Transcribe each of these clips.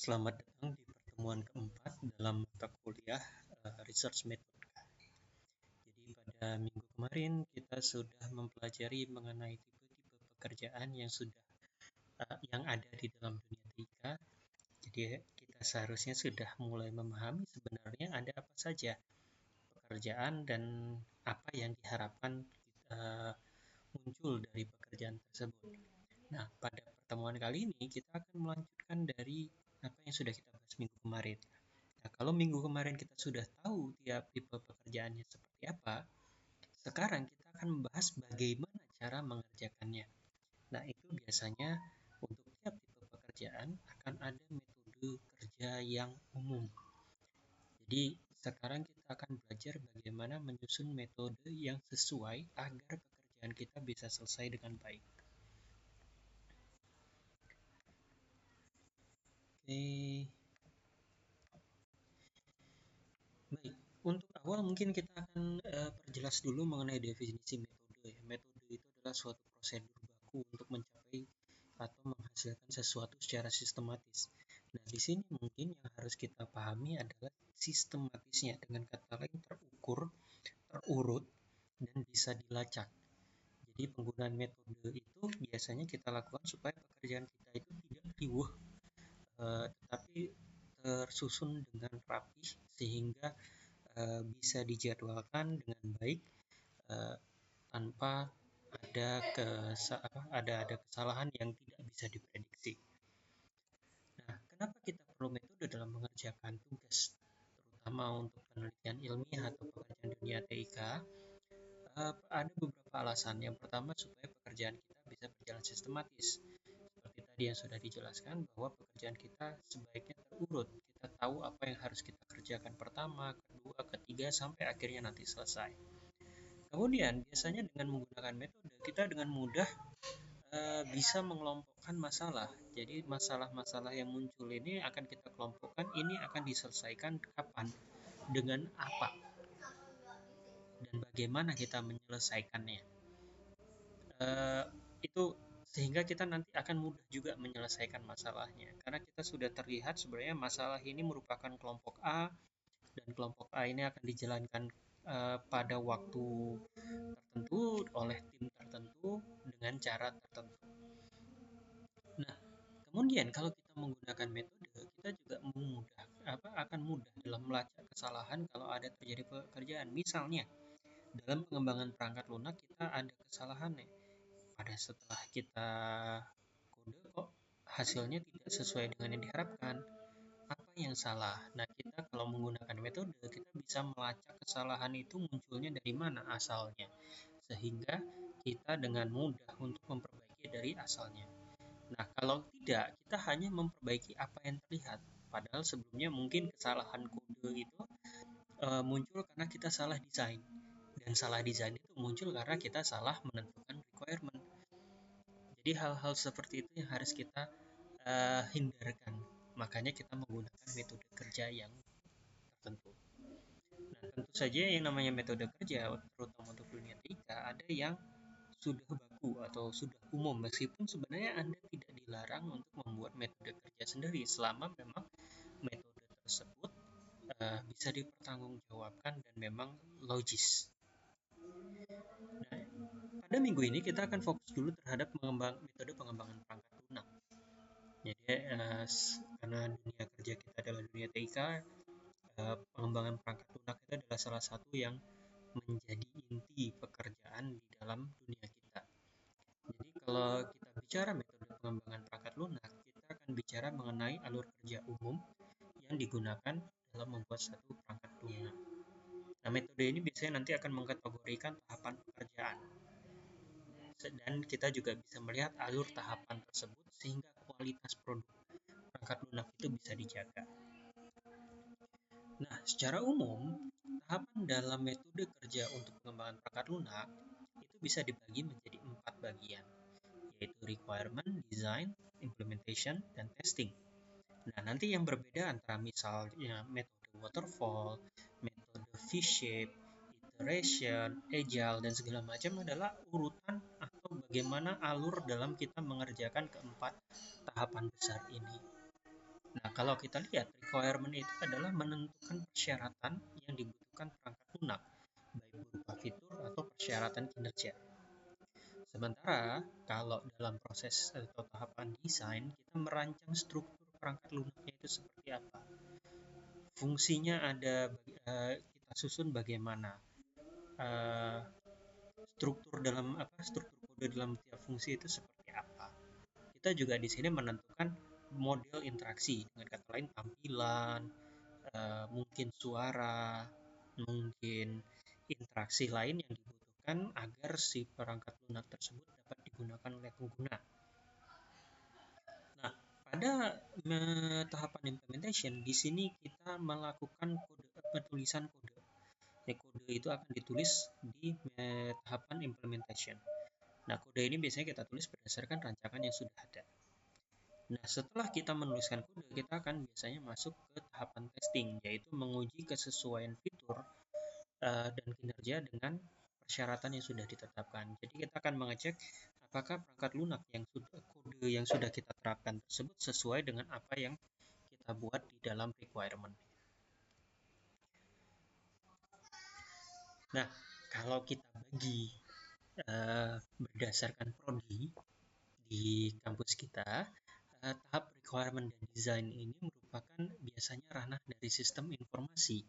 Selamat datang di pertemuan keempat dalam mata kuliah Research Method. Jadi pada minggu kemarin kita sudah mempelajari mengenai tipe-tipe pekerjaan yang ada di dalam dunia TIK. Jadi kita seharusnya sudah mulai memahami sebenarnya ada apa saja pekerjaan dan apa yang diharapkan muncul dari pekerjaan tersebut. Nah, pada pertemuan kali ini kita akan melanjutkan dari apa yang sudah kita bahas minggu kemarin. Nah, kalau minggu kemarin kita sudah tahu tiap tipe pekerjaannya seperti apa, sekarang kita akan membahas bagaimana cara mengerjakannya. Nah, itu biasanya untuk tiap tipe pekerjaan akan ada metode kerja yang umum. Jadi, sekarang kita akan belajar bagaimana menyusun metode yang sesuai agar pekerjaan kita bisa selesai dengan baik. Oke. Baik, untuk awal mungkin kita akan perjelas dulu mengenai definisi metode. Metode itu adalah suatu prosedur baku untuk mencapai atau menghasilkan sesuatu secara sistematis. Nah, di sini mungkin yang harus kita pahami adalah sistematisnya, dengan kata lain terukur, terurut, dan bisa dilacak. Jadi penggunaan metode itu biasanya kita lakukan supaya pekerjaan kita itu tidak riuh, tetapi tersusun dengan rapih sehingga bisa dijadwalkan dengan baik tanpa ada kesalahan yang tidak bisa diprediksi. Nah, kenapa kita perlu metode dalam mengerjakan tugas, terutama untuk penelitian ilmiah atau pekerjaan dunia TIK? Ada beberapa alasan. Yang pertama, supaya pekerjaan kita bisa berjalan sistematis. Seperti tadi yang sudah dijelaskan, bahwa pekerjaan kita sebaiknya terurut. Kita tahu apa yang harus kita kerjakan pertama, kedua, ketiga, sampai akhirnya nanti selesai. Kemudian, biasanya dengan menggunakan metode, kita dengan mudah bisa mengelompokkan masalah. Jadi, masalah-masalah yang muncul ini akan kita kelompokkan, ini akan diselesaikan kapan, dengan apa, dan bagaimana kita menyelesaikannya. Itu sehingga kita nanti akan mudah juga menyelesaikan masalahnya, karena kita sudah terlihat sebenarnya masalah ini merupakan kelompok A, dan kelompok A ini akan dijalankan pada waktu tertentu oleh tim tertentu dengan cara tertentu. Nah, kemudian kalau kita menggunakan metode, kita juga akan mudah dalam melacak kesalahan kalau ada terjadi pekerjaan. Misalnya, dalam pengembangan perangkat lunak kita ada kesalahan nih. Pada setelah kita kode kok hasilnya tidak sesuai dengan yang diharapkan. Apa yang salah? Nah, kita kalau menggunakan metode, kita bisa melacak kesalahan itu munculnya dari mana asalnya. Sehingga kita dengan mudah untuk memperbaiki dari asalnya. Nah, kalau tidak, kita hanya memperbaiki apa yang terlihat. Padahal sebelumnya mungkin kesalahan kode itu muncul karena kita salah desain. Dan salah desain itu muncul karena kita salah menentukan requirement. Jadi hal-hal seperti itu yang harus kita hindarkan. Makanya kita menggunakan metode kerja yang tertentu. Nah, tentu saja yang namanya metode kerja, terutama untuk dunia TIK, ada yang sudah baku atau sudah umum, meskipun sebenarnya Anda tidak dilarang untuk membuat metode kerja sendiri selama memang metode tersebut bisa dipertanggungjawabkan dan memang logis. Nah, pada minggu ini kita akan fokus dulu terhadap metode pengembangan perangkat lunak. Jadi karena dunia kerja kita adalah dunia TIK, pengembangan perangkat lunak itu adalah salah satu yang menjadi inti pekerjaan di dalam dunia kita. Jadi kalau kita bicara metode pengembangan perangkat lunak, kita akan bicara mengenai alur kerja umum yang digunakan dalam membuat satu perangkat lunak. Nah, metode ini biasanya nanti akan mengkategorikan tahapan pekerjaan. Dan kita juga bisa melihat alur tahapan tersebut sehingga kualitas produk perangkat lunak itu bisa dijaga. Nah, secara umum, tahapan dalam metode kerja untuk pengembangan perangkat lunak itu bisa dibagi menjadi 4 bagian, yaitu requirement, design, implementation, dan testing. Nah, nanti yang berbeda antara misalnya metode waterfall, metode V-shape, iteration, agile, dan segala macam adalah urutan atau bagaimana alur dalam kita mengerjakan keempat tahapan besar ini. Nah, kalau kita lihat requirement itu adalah menentukan persyaratan yang dibutuhkan perangkat lunak, baik berupa fitur atau persyaratan kinerja. Sementara kalau dalam proses atau tahapan desain, kita merancang struktur perangkat lunaknya itu seperti apa. Fungsinya ada, kita susun bagaimana. Eh, struktur kode dalam tiap fungsi itu seperti apa. Kita juga di sini menentukan model interaksi, dengan kata lain tampilan, mungkin suara, mungkin interaksi lain yang dibutuhkan agar si perangkat lunak tersebut dapat digunakan oleh pengguna. Nah, pada tahapan implementation, di sini kita melakukan penulisan kode. Kode itu akan ditulis di tahapan implementation. Nah, kode ini biasanya kita tulis berdasarkan rancangan yang sudah ada. Nah, setelah kita menuliskan kode, kita akan biasanya masuk ke tahapan testing, yaitu menguji kesesuaian fitur dan kinerja dengan persyaratan yang sudah ditetapkan. Jadi kita akan mengecek apakah perangkat lunak yang sudah kode yang sudah kita terapkan tersebut sesuai dengan apa yang kita buat di dalam requirement. Nah, kalau kita bagi berdasarkan prodi di kampus kita, tahap requirement dan design ini merupakan biasanya ranah dari sistem informasi.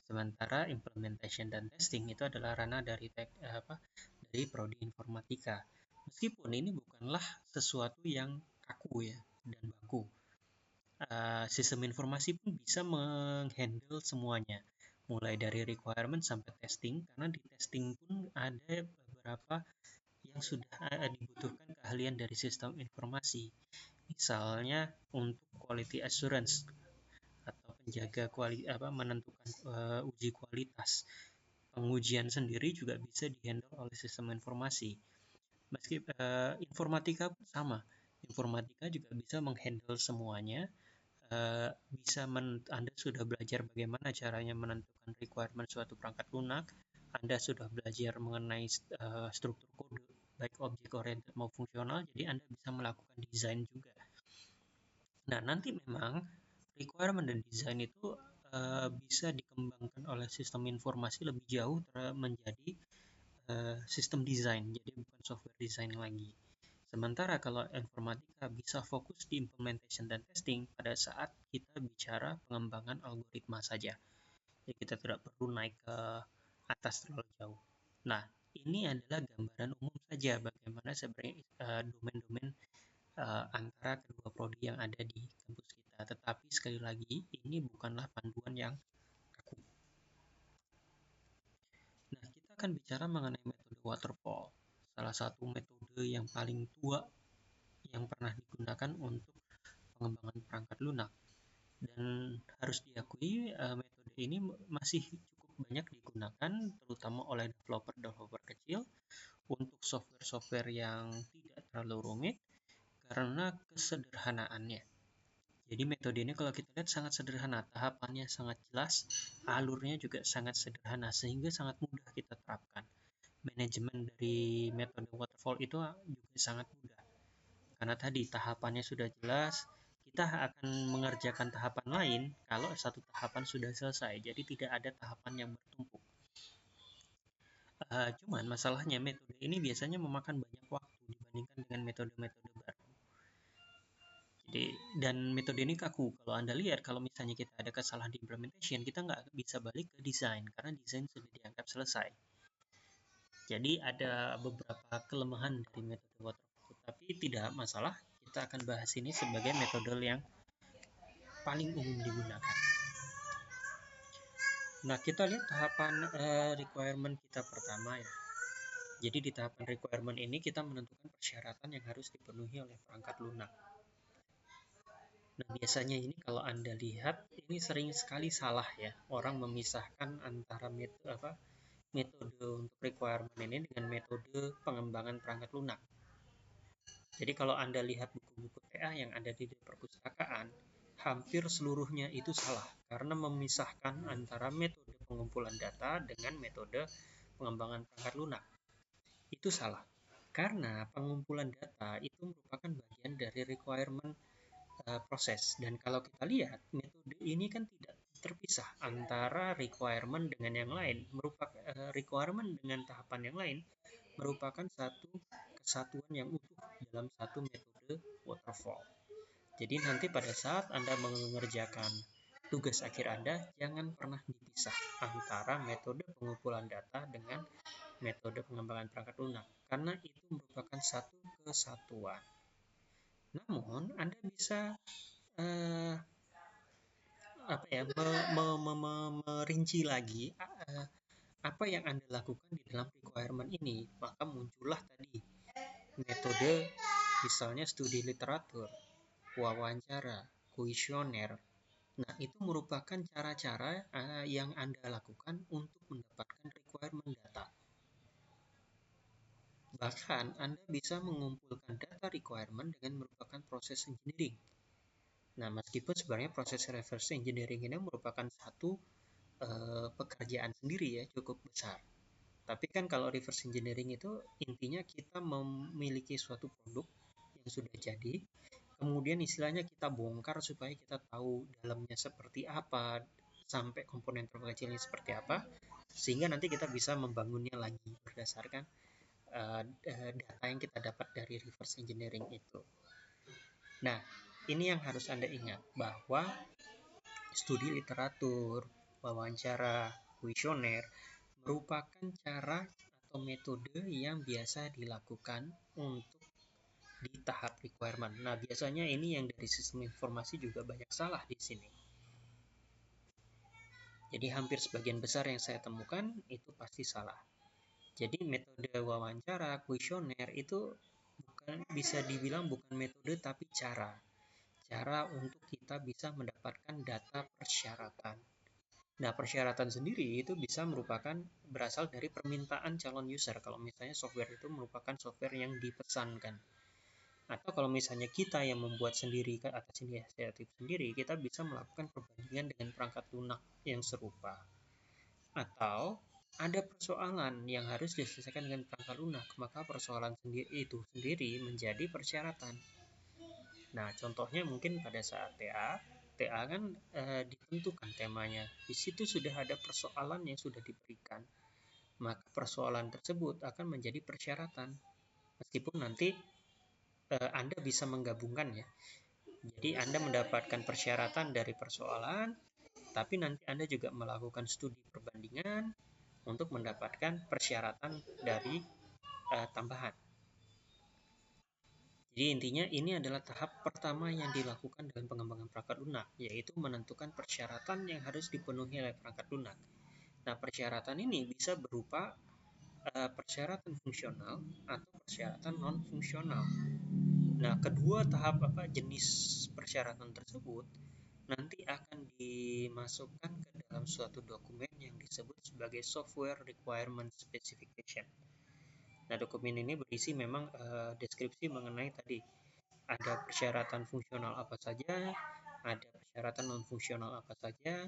Sementara implementation dan testing itu adalah ranah dari dari prodi informatika. Meskipun ini bukanlah sesuatu yang kaku ya dan baku. Sistem informasi pun bisa menghandle semuanya, mulai dari requirement sampai testing, karena di testing pun ada beberapa yang sudah dibutuhkan keahlian dari sistem informasi. Misalnya untuk quality assurance atau penjaga menentukan uji kualitas. Pengujian sendiri juga bisa dihandle oleh sistem informasi. Meski informatika pun sama. Informatika juga bisa menghandle semuanya. Anda sudah belajar bagaimana caranya menentukan requirement suatu perangkat lunak. Anda sudah belajar mengenai struktur kode, baik objek oriented maupun fungsional. Jadi Anda bisa melakukan desain juga. Nah, nanti memang requirement dan desain itu bisa dikembangkan oleh sistem informasi lebih jauh menjadi sistem desain, jadi bukan software design lagi. Sementara kalau informatika bisa fokus di implementation dan testing pada saat kita bicara pengembangan algoritma saja. Jadi kita tidak perlu naik ke atas terlalu jauh. Nah, ini adalah gambaran umum saja bagaimana sebenarnya domain-domain antara kedua prodi yang ada di kampus kita. Tetapi sekali lagi, ini bukanlah panduan yang kaku. Nah, kita akan bicara mengenai metode waterfall, salah satu metode yang paling tua yang pernah digunakan untuk pengembangan perangkat lunak. Dan harus diakui, metode ini masih cukup banyak digunakan, terutama oleh developer kecil, untuk software-software yang tidak terlalu rumit, karena kesederhanaannya. Jadi metode ini kalau kita lihat sangat sederhana, tahapannya sangat jelas, alurnya juga sangat sederhana, sehingga sangat mudah kita terapkan. Manajemen dari metode waterfall itu juga sangat mudah. Karena tadi tahapannya sudah jelas, kita akan mengerjakan tahapan lain kalau satu tahapan sudah selesai. Jadi tidak ada tahapan yang bertumpuk. Cuman masalahnya metode ini biasanya memakan banyak waktu dibandingkan dengan metode-metode baru. Jadi, dan metode ini kaku. Kalau Anda lihat, kalau misalnya kita ada kesalahan di implementation, kita nggak bisa balik ke desain, karena desain sudah dianggap selesai. Jadi ada beberapa kelemahan dari metode waterfall, tapi tidak masalah. Kita akan bahas ini sebagai metode yang paling umum digunakan. Nah, kita lihat tahapan requirement kita pertama ya. Jadi di tahapan requirement ini kita menentukan persyaratan yang harus dipenuhi oleh perangkat lunak. Nah, biasanya ini kalau Anda lihat, ini sering sekali salah ya. Orang memisahkan antara metode untuk requirement ini dengan metode pengembangan perangkat lunak. Jadi kalau Anda lihat buku-buku TA yang ada di perpustakaan, hampir seluruhnya itu salah karena memisahkan antara metode pengumpulan data dengan metode pengembangan perangkat lunak. Itu salah. Karena pengumpulan data itu merupakan bagian dari requirement proses. Dan kalau kita lihat, metode ini kan tidak terpisah antara requirement dengan yang lain, merupakan requirement dengan tahapan yang lain merupakan satu kesatuan yang utuh dalam satu metode waterfall. Jadi nanti pada saat Anda mengerjakan tugas akhir Anda, jangan pernah dipisah antara metode pengumpulan data dengan metode pengembangan perangkat lunak, karena itu merupakan satu kesatuan. Namun, Anda bisa merinci lagi apa yang Anda lakukan di dalam requirement ini. Maka muncullah tadi metode, misalnya studi literatur, wawancara, kuesioner. Nah, itu merupakan cara-cara yang Anda lakukan untuk mendapatkan requirement data. Bahkan, Anda bisa mengumpulkan data requirement dengan merupakan proses engineering. Nah, meskipun sebenarnya proses reverse engineering ini merupakan satu pekerjaan sendiri ya, cukup besar. Tapi kan kalau reverse engineering itu intinya kita memiliki suatu produk yang sudah jadi, kemudian istilahnya kita bongkar supaya kita tahu dalamnya seperti apa, sampai komponen terkecilnya seperti apa, sehingga nanti kita bisa membangunnya lagi berdasarkan data yang kita dapat dari reverse engineering itu. Nah, ini yang harus Anda ingat, bahwa studi literatur, wawancara, kuesioner merupakan cara atau metode yang biasa dilakukan untuk di tahap requirement. Nah, biasanya ini yang dari sistem informasi juga banyak salah di sini. Jadi hampir sebagian besar yang saya temukan itu pasti salah. Jadi metode wawancara, kuesioner itu bisa dibilang bukan metode tapi cara. Cara untuk kita bisa mendapatkan data persyaratan. Nah, persyaratan sendiri itu bisa merupakan berasal dari permintaan calon user. Kalau misalnya software itu merupakan software yang dipesankan. Atau kalau misalnya kita yang membuat sendiri ke atas inisiatif sendiri, kita bisa melakukan perbandingan dengan perangkat lunak yang serupa. Atau ada persoalan yang harus diselesaikan dengan perangkat lunak, maka persoalan itu sendiri menjadi persyaratan. Nah, contohnya mungkin pada saat TA kan ditentukan temanya. Di situ sudah ada persoalan yang sudah diberikan. Maka persoalan tersebut akan menjadi persyaratan. Meskipun nanti Anda bisa menggabungkan ya. Jadi Anda mendapatkan persyaratan dari persoalan, tapi nanti Anda juga melakukan studi perbandingan untuk mendapatkan persyaratan dari tambahan. Jadi intinya ini adalah tahap pertama yang dilakukan dalam pengembangan perangkat lunak, yaitu menentukan persyaratan yang harus dipenuhi oleh perangkat lunak. Nah, persyaratan ini bisa berupa persyaratan fungsional atau persyaratan non-fungsional. Nah, kedua tahap jenis persyaratan tersebut nanti akan dimasukkan ke dalam suatu dokumen yang disebut sebagai Software Requirement Specification. Nah, dokumen ini berisi memang deskripsi mengenai tadi ada persyaratan fungsional apa saja, ada persyaratan non-fungsional apa saja,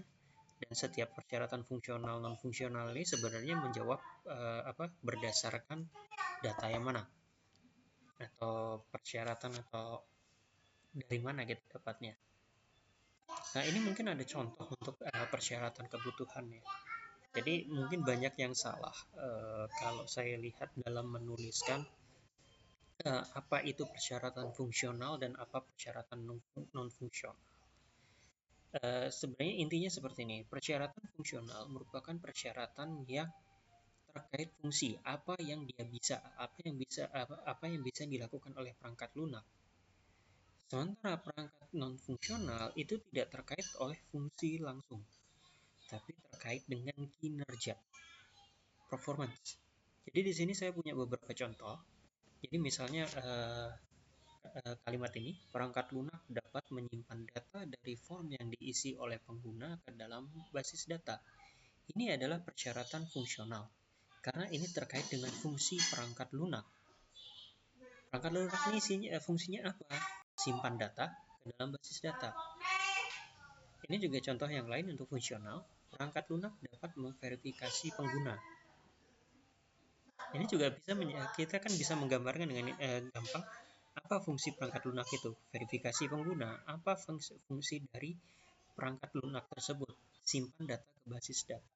dan setiap persyaratan fungsional non-fungsional ini sebenarnya menjawab berdasarkan data yang mana, atau persyaratan atau dari mana kita dapatnya. Nah, ini mungkin ada contoh untuk persyaratan kebutuhan ya. Jadi mungkin banyak yang salah kalau saya lihat dalam menuliskan apa itu persyaratan fungsional dan apa persyaratan non-fungsional. Sebenarnya intinya seperti ini. Persyaratan fungsional merupakan persyaratan yang terkait fungsi, apa yang bisa dilakukan oleh perangkat lunak. Sementara perangkat non-fungsional itu tidak terkait oleh fungsi langsung, tapi terkait dengan kinerja, performance. Jadi di sini saya punya beberapa contoh. Jadi misalnya kalimat ini, perangkat lunak dapat menyimpan data dari form yang diisi oleh pengguna ke dalam basis data. Ini adalah persyaratan fungsional, karena ini terkait dengan fungsi perangkat lunak. Perangkat lunak ini fungsinya apa? Simpan data ke dalam basis data. Ini juga contoh yang lain untuk fungsional. Perangkat lunak dapat memverifikasi pengguna. Ini juga bisa kita kan bisa menggambarkan dengan gampang. Apa fungsi perangkat lunak itu? Verifikasi pengguna. Apa fungsi dari perangkat lunak tersebut? Simpan data ke basis data.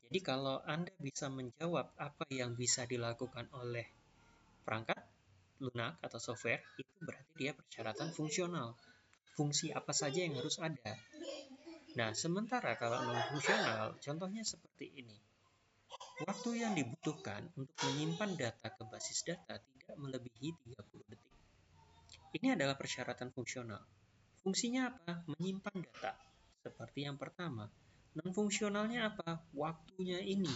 Jadi kalau Anda bisa menjawab apa yang bisa dilakukan oleh perangkat lunak atau software, itu berarti dia persyaratan fungsional. Fungsi apa saja yang harus ada. Nah, sementara kalau non-fungsional, contohnya seperti ini. Waktu yang dibutuhkan untuk menyimpan data ke basis data tidak melebihi 30 detik. Ini adalah persyaratan fungsional. Fungsinya apa? Menyimpan data. Seperti yang pertama. Non-fungsionalnya apa? Waktunya ini.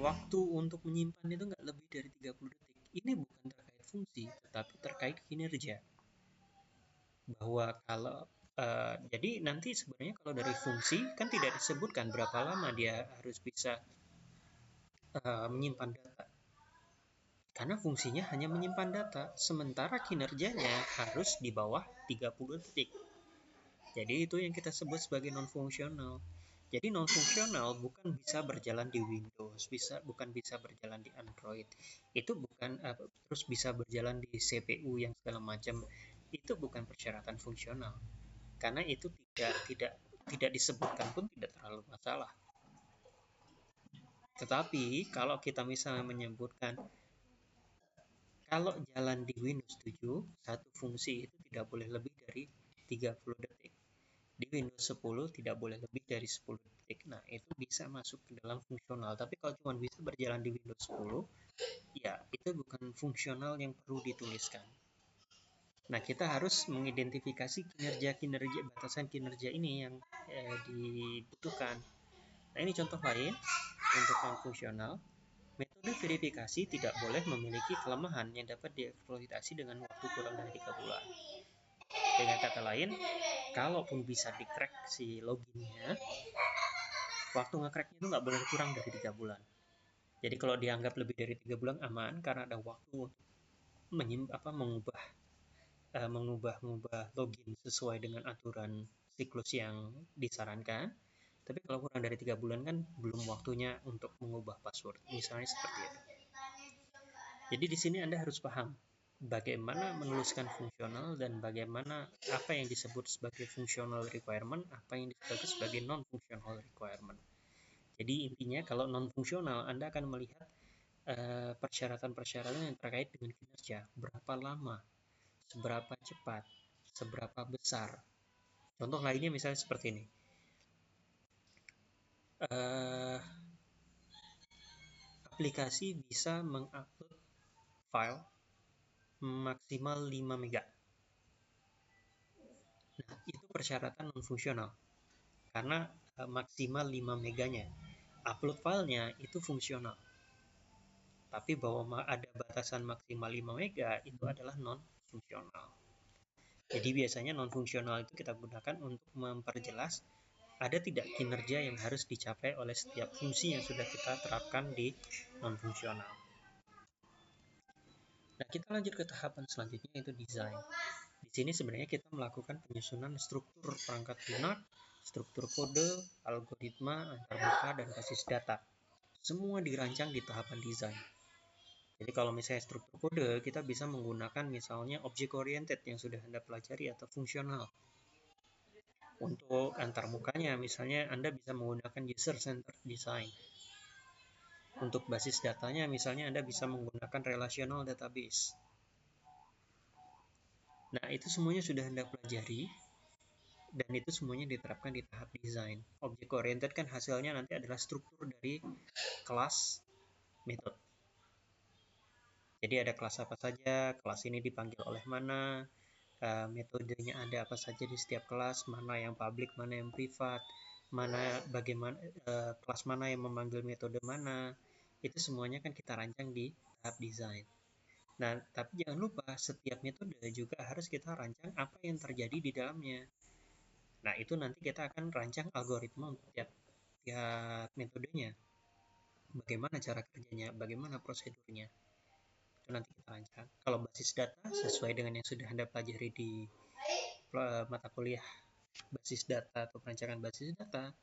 Waktu untuk menyimpan itu nggak lebih dari 30 detik. Ini bukan terkait fungsi, tetapi terkait kinerja. Bahwa kalau jadi nanti sebenarnya kalau dari fungsi kan tidak disebutkan berapa lama dia harus bisa menyimpan data. Karena fungsinya hanya menyimpan data, sementara kinerjanya harus di bawah 30 detik. Jadi itu yang kita sebut sebagai non-fungsional. Jadi non-fungsional bukan bisa berjalan di Windows, bukan bisa berjalan di Android. Itu bukan terus bisa berjalan di CPU yang segala macam. Itu bukan persyaratan fungsional. Karena itu tidak disebutkan pun tidak terlalu masalah. Tetapi kalau kita misalnya menyebutkan kalau jalan di Windows 7, satu fungsi itu tidak boleh lebih dari 30 detik. Di Windows 10 tidak boleh lebih dari 10 detik. Nah, itu bisa masuk ke dalam fungsional. Tapi kalau cuma bisa berjalan di Windows 10, ya itu bukan fungsional yang perlu dituliskan. Nah, kita harus mengidentifikasi kinerja-kinerja, batasan kinerja ini yang dibutuhkan. Nah, ini contoh lain untuk non-fungsional. Metode verifikasi tidak boleh memiliki kelemahan yang dapat dieksploitasi dengan waktu kurang dari 3 bulan. Dengan kata lain, kalaupun bisa di-crack si loginnya, waktu nge-cracknya itu nggak boleh kurang dari 3 bulan. Jadi kalau dianggap lebih dari 3 bulan aman karena ada waktu untuk mengubah login sesuai dengan aturan siklus yang disarankan. Tapi kalau kurang dari 3 bulan kan belum waktunya untuk mengubah password. Misalnya seperti itu. Jadi di sini Anda harus paham bagaimana menuliskan fungsional dan bagaimana apa yang disebut sebagai functional requirement, apa yang disebut sebagai non-functional requirement. Jadi intinya kalau non-fungsional Anda akan melihat persyaratan-persyaratan yang terkait dengan kinerja, berapa lama, seberapa cepat, seberapa besar. Contoh lainnya misalnya seperti ini. Aplikasi bisa mengupload file maksimal 5 mega. Nah, itu persyaratan non-fungsional. Karena maksimal 5 meganya. Upload filenya itu fungsional. Tapi bahwa ada batasan maksimal 5 mega itu adalah non-fungsional. Jadi biasanya non-fungsional itu kita gunakan untuk memperjelas ada tidak kinerja yang harus dicapai oleh setiap fungsi yang sudah kita terapkan di non-fungsional. Nah, kita lanjut ke tahapan selanjutnya yaitu desain. Di sini sebenarnya kita melakukan penyusunan struktur perangkat lunak, struktur kode, algoritma, antarmuka, dan basis data. Semua dirancang di tahapan desain. Jadi kalau misalnya struktur kode, kita bisa menggunakan misalnya object oriented yang sudah Anda pelajari atau fungsional. Untuk antarmukanya, misalnya Anda bisa menggunakan user-centered design. Untuk basis datanya, misalnya Anda bisa menggunakan relational database. Nah, itu semuanya sudah Anda pelajari, dan itu semuanya diterapkan di tahap desain. Object oriented kan hasilnya nanti adalah struktur dari kelas method. Jadi ada kelas apa saja, kelas ini dipanggil oleh mana, metodenya ada apa saja di setiap kelas, mana yang public, mana yang privat, bagaimana kelas mana yang memanggil metode mana, itu semuanya kan kita rancang di tahap desain. Nah, tapi jangan lupa setiap metode juga harus kita rancang apa yang terjadi di dalamnya. Nah, itu nanti kita akan rancang algoritma untuk tiap metodenya. Bagaimana cara kerjanya, bagaimana prosedurnya. Itu nanti kita rancang. Kalau basis data sesuai dengan yang sudah Anda pelajari di mata kuliah basis data atau perancangan basis data,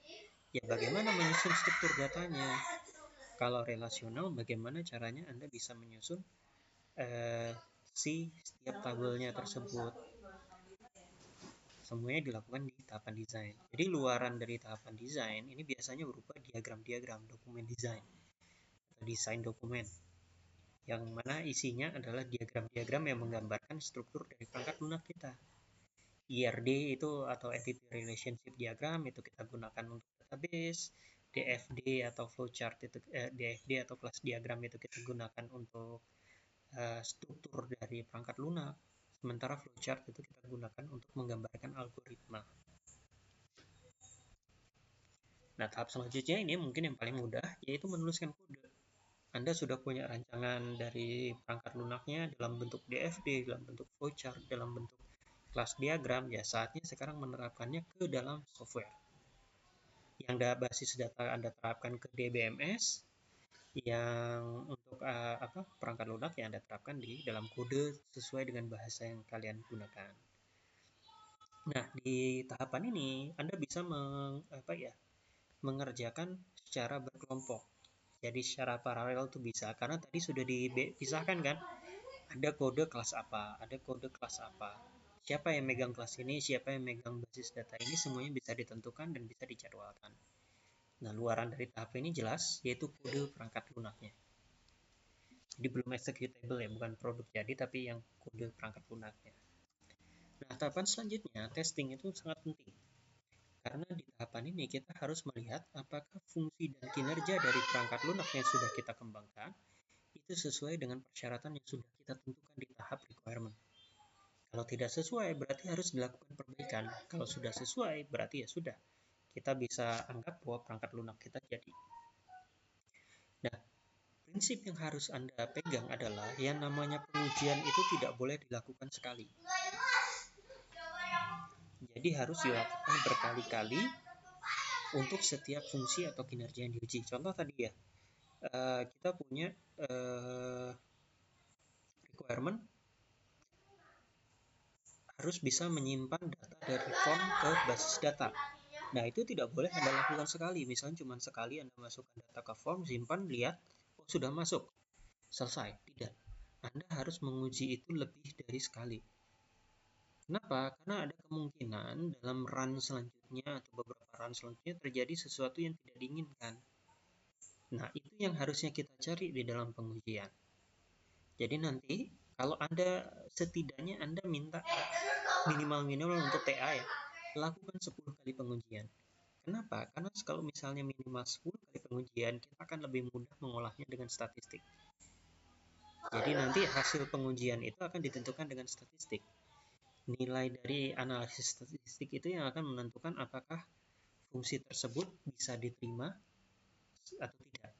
ya bagaimana menyusun struktur datanya. Kalau relasional, bagaimana caranya Anda bisa menyusun si setiap tabelnya tersebut. Semuanya dilakukan di tahapan desain. Jadi luaran dari tahapan desain ini biasanya berupa diagram-diagram, dokumen desain atau desain dokumen, yang mana isinya adalah diagram-diagram yang menggambarkan struktur dari perangkat lunak kita. IRD itu atau Entity Relationship Diagram itu kita gunakan untuk database, DFD atau flowchart itu DFD atau class diagram itu kita gunakan untuk struktur dari perangkat lunak. Sementara flowchart itu kita gunakan untuk menggambarkan algoritma. Nah, tahap selanjutnya ini mungkin yang paling mudah, yaitu menuliskan kode. Anda sudah punya rancangan dari perangkat lunaknya dalam bentuk DFD, dalam bentuk flowchart, dalam bentuk kelas diagram, ya saatnya sekarang menerapkannya ke dalam software. Yang basis data Anda terapkan ke DBMS, yang untuk perangkat lunak yang Anda terapkan di dalam kode sesuai dengan bahasa yang kalian gunakan. Nah, di tahapan ini Anda bisa mengerjakan secara berkelompok. Jadi secara paralel itu bisa, karena tadi sudah dipisahkan kan, ada kode kelas apa, ada kode kelas apa, siapa yang megang kelas ini, siapa yang megang basis data ini, semuanya bisa ditentukan dan bisa dijadwalkan. Nah, luaran dari tahap ini jelas, yaitu kode perangkat lunaknya. Jadi belum executable ya, bukan produk jadi, tapi yang kode perangkat lunaknya. Nah, tahapan selanjutnya, testing itu sangat penting. Karena di tahapan ini kita harus melihat apakah fungsi dan kinerja dari perangkat lunak yang sudah kita kembangkan itu sesuai dengan persyaratan yang sudah kita tentukan di tahap requirement. Kalau tidak sesuai, berarti harus dilakukan perbaikan. Kalau sudah sesuai, berarti ya sudah. Kita bisa anggap bahwa perangkat lunak kita jadi. Nah, prinsip yang harus Anda pegang adalah yang namanya pengujian itu tidak boleh dilakukan sekali. Jadi harus dilakukan berkali-kali untuk setiap fungsi atau kinerja yang diuji. Contoh tadi ya, kita punya requirement harus bisa menyimpan data dari form ke basis data. Nah, itu tidak boleh Anda lakukan sekali. Misalnya cuma sekali Anda masukkan data ke form, simpan, lihat, oh sudah masuk, selesai. Tidak. Anda harus menguji itu lebih dari sekali. Kenapa? Karena ada kemungkinan dalam run selanjutnya atau beberapa run selanjutnya terjadi sesuatu yang tidak diinginkan. Nah, itu yang harusnya kita cari di dalam pengujian. Jadi nanti kalau Anda setidaknya Anda minta minimal untuk TA ya, lakukan 10 kali pengujian. Kenapa? Karena kalau misalnya minimal 10 kali pengujian, kita akan lebih mudah mengolahnya dengan statistik. Jadi nanti hasil pengujian itu akan ditentukan dengan statistik. Nilai dari analisis statistik itu yang akan menentukan apakah fungsi tersebut bisa diterima atau tidak.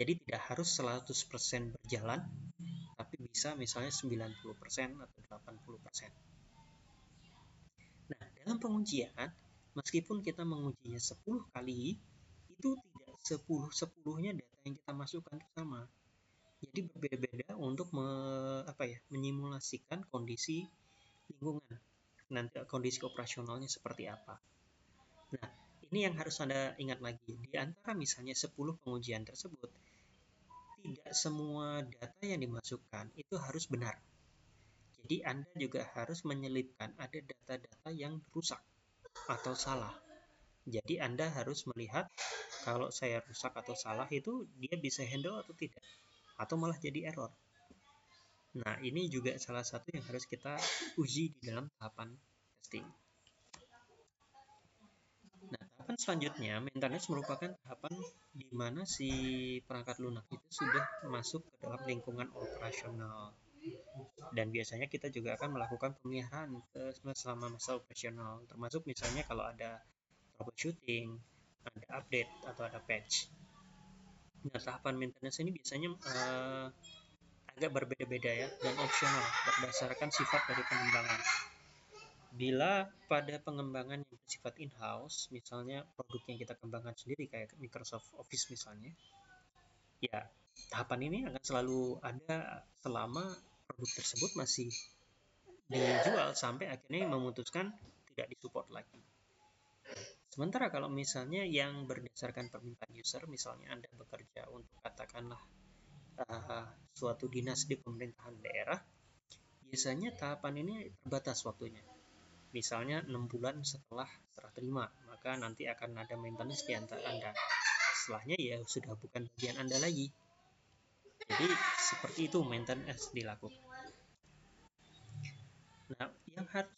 Jadi tidak harus 100% berjalan, tapi bisa misalnya 90% atau 80%. Nah, dalam pengujian, meskipun kita mengujinya 10 kali, itu tidak 10-10-nya data yang kita masukkan itu sama. Jadi berbeda-beda untuk menyimulasikan kondisi lingkungan. Nanti kondisi operasionalnya seperti apa. Nah, ini yang harus Anda ingat lagi. Di antara misalnya 10 pengujian tersebut, tidak semua data yang dimasukkan itu harus benar. Jadi Anda juga harus menyelipkan ada data-data yang rusak atau salah. Jadi Anda harus melihat kalau saya rusak atau salah itu dia bisa handle atau tidak, atau malah jadi error. Nah, ini juga salah satu yang harus kita uji di dalam tahapan testing. Nah, tahapan selanjutnya, maintenance merupakan tahapan di mana si perangkat lunak itu sudah masuk ke dalam lingkungan operasional. Dan biasanya kita juga akan melakukan pemeliharaan selama masa operasional, termasuk misalnya kalau ada troubleshooting, ada update, atau ada patch. Nah, tahapan maintenance ini biasanya agak berbeda-beda ya, dan opsional berdasarkan sifat dari pengembangan. Bila pada pengembangan yang bersifat in-house, misalnya produk yang kita kembangkan sendiri kayak Microsoft Office misalnya, ya tahapan ini akan selalu ada selama produk tersebut masih dijual sampai akhirnya memutuskan tidak disupport lagi. Sementara kalau misalnya yang berdasarkan permintaan user, misalnya Anda bekerja untuk katakanlah suatu dinas di pemerintahan daerah, biasanya tahapan ini terbatas waktunya. Misalnya 6 bulan setelah serah terima, maka nanti akan ada maintenance di antara Anda. Setelahnya ya sudah bukan bagian Anda lagi. Jadi seperti itu maintenance dilakukan. Nah, yang harus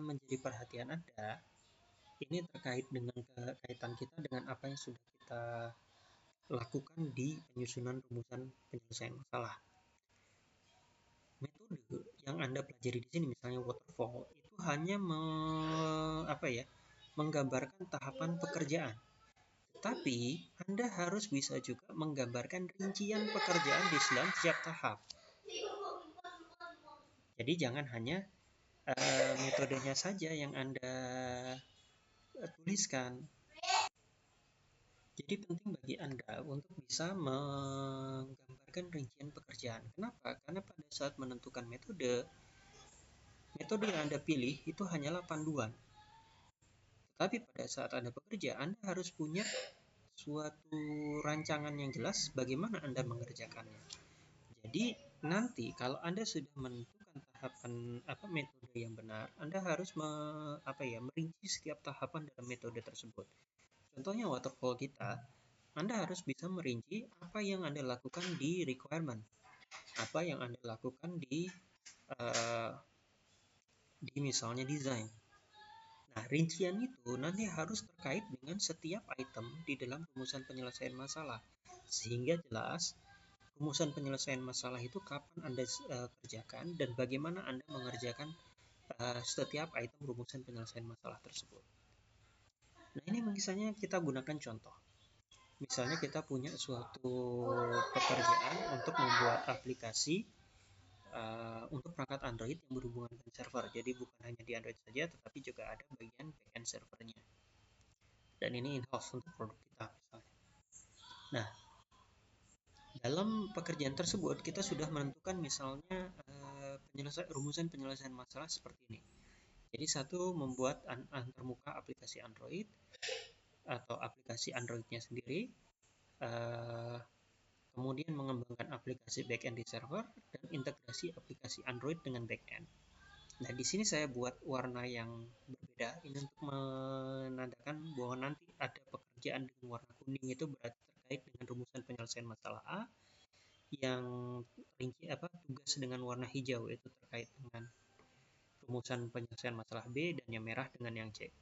menjadi perhatian Anda ini terkait dengan kaitan kita dengan apa yang sudah kita lakukan di penyusunan rumusan penyelesaian masalah. Metode yang Anda pelajari di sini, misalnya waterfall, itu hanya menggambarkan tahapan pekerjaan. Tetapi Anda harus bisa juga menggambarkan rincian pekerjaan di dalam setiap tahap. Jadi jangan hanya metodenya saja yang Anda tuliskan. Jadi penting bagi Anda untuk bisa menggambarkan rincian pekerjaan. Kenapa? Karena pada saat menentukan metode yang Anda pilih itu hanyalah panduan. Tetapi pada saat Anda bekerja, Anda harus punya suatu rancangan yang jelas bagaimana Anda mengerjakannya. Jadi nanti kalau Anda sudah menentukan tahapan metode yang benar, Anda harus merinci setiap tahapan dalam metode tersebut. Contohnya waterfall kita, Anda harus bisa merinci apa yang Anda lakukan di requirement, apa yang Anda lakukan di misalnya design. Nah, rincian itu nanti harus terkait dengan setiap item di dalam rumusan penyelesaian masalah, sehingga jelas rumusan penyelesaian masalah itu kapan Anda kerjakan dan bagaimana Anda mengerjakan setiap item rumusan penyelesaian masalah tersebut. Nah, ini misalnya kita gunakan contoh. Misalnya kita punya suatu pekerjaan untuk membuat aplikasi untuk perangkat Android yang berhubungan dengan server. Jadi bukan hanya di Android saja, tetapi juga ada bagian backend servernya. Dan ini in-house untuk produk kita misalnya. Nah, dalam pekerjaan tersebut kita sudah menentukan misalnya rumusan penyelesaian masalah seperti ini. Jadi satu, membuat antarmuka aplikasi Android atau aplikasi Androidnya sendiri, kemudian mengembangkan aplikasi backend di server dan integrasi aplikasi Android dengan backend. Nah, di sini saya buat warna yang berbeda ini untuk menandakan bahwa nanti ada pekerjaan dengan warna kuning, itu berarti terkait dengan rumusan penyelesaian masalah A. Yang tugas dengan warna hijau itu terkait dengan rumusan penyelesaian masalah B, dan yang merah dengan yang C.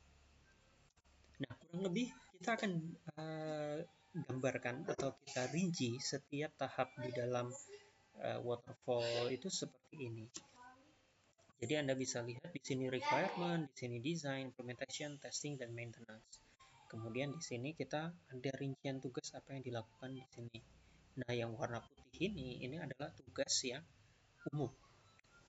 Nah, kurang lebih kita akan gambarkan atau kita rinci setiap tahap di dalam waterfall itu seperti ini. Jadi Anda bisa lihat di sini requirement, di sini design, implementation, testing, dan maintenance. Kemudian di sini kita ada rincian tugas apa yang dilakukan di sini. Nah, yang warna putih ini adalah tugas yang umum.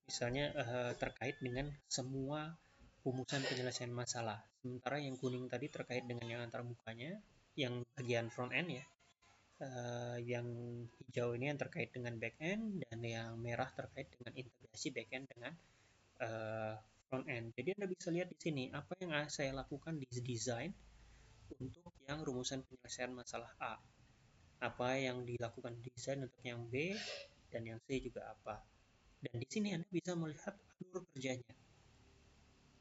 Misalnya terkait dengan semua rumusan penyelesaian masalah. Sementara yang kuning tadi terkait dengan yang antarmukanya, yang bagian front end ya. Yang hijau ini yang terkait dengan back end, dan yang merah terkait dengan integrasi back end dengan front end. Jadi Anda bisa lihat di sini apa yang saya lakukan di design untuk yang rumusan penyelesaian masalah A. Apa yang dilakukan desain untuk yang B, dan yang C juga apa. Dan di sini Anda bisa melihat alur kerjanya.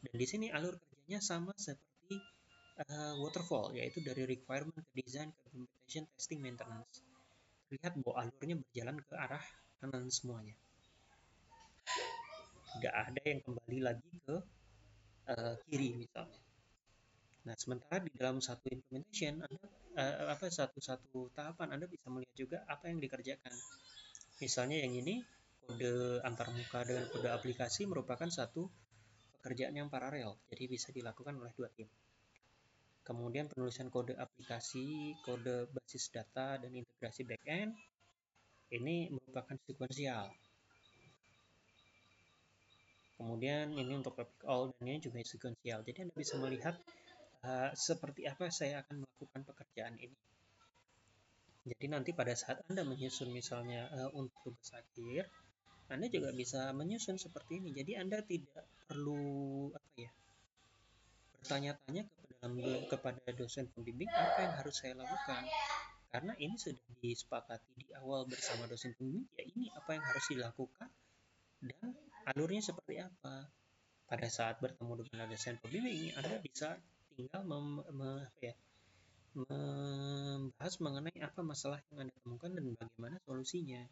Dan di sini alur kerjanya sama seperti waterfall, yaitu dari requirement ke design ke implementation, testing, maintenance. Lihat bahwa alurnya berjalan ke arah kanan semuanya. Tidak ada yang kembali lagi ke kiri misalnya. Nah, sementara di dalam satu implementation, satu tahapan Anda bisa melihat juga apa yang dikerjakan. Misalnya yang ini, kode antarmuka dengan kode aplikasi merupakan satu pekerjaan yang paralel, jadi bisa dilakukan oleh dua tim. Kemudian penulisan kode aplikasi, kode basis data, dan integrasi backend, ini merupakan sekuensial. Kemudian ini untuk topic all, dan ini juga sekuensial. Jadi Anda bisa melihat seperti apa saya akan melakukan pekerjaan ini. Jadi nanti pada saat Anda menyusun misalnya untuk tugas akhir, Anda juga bisa menyusun seperti ini. Jadi Anda tidak perlu bertanya-tanya kepada dosen pembimbing apa yang harus saya lakukan. Karena ini sudah disepakati di awal bersama dosen pembimbing, ya ini apa yang harus dilakukan, dan alurnya seperti apa. Pada saat bertemu dengan ada desain pembimbing, Anda bisa tinggal membahas mengenai apa masalah yang Anda temukan dan bagaimana solusinya.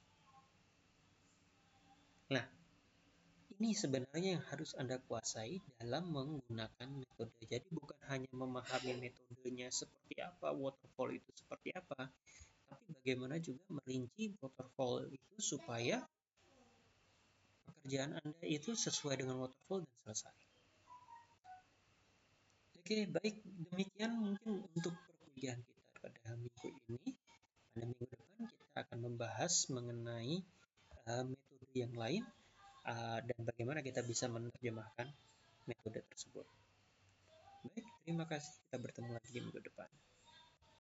Nah, ini sebenarnya yang harus Anda kuasai dalam menggunakan metode. Jadi bukan hanya memahami metodenya seperti apa, waterfall itu seperti apa, tapi bagaimana juga merinci waterfall itu supaya pekerjaan Anda itu sesuai dengan waterfall dan selesai. Oke, baik. Demikian mungkin untuk perkuliahan kita pada minggu ini. Pada minggu depan kita akan membahas mengenai metode yang lain dan bagaimana kita bisa menerjemahkan metode tersebut. Baik, terima kasih. Kita bertemu lagi di minggu depan.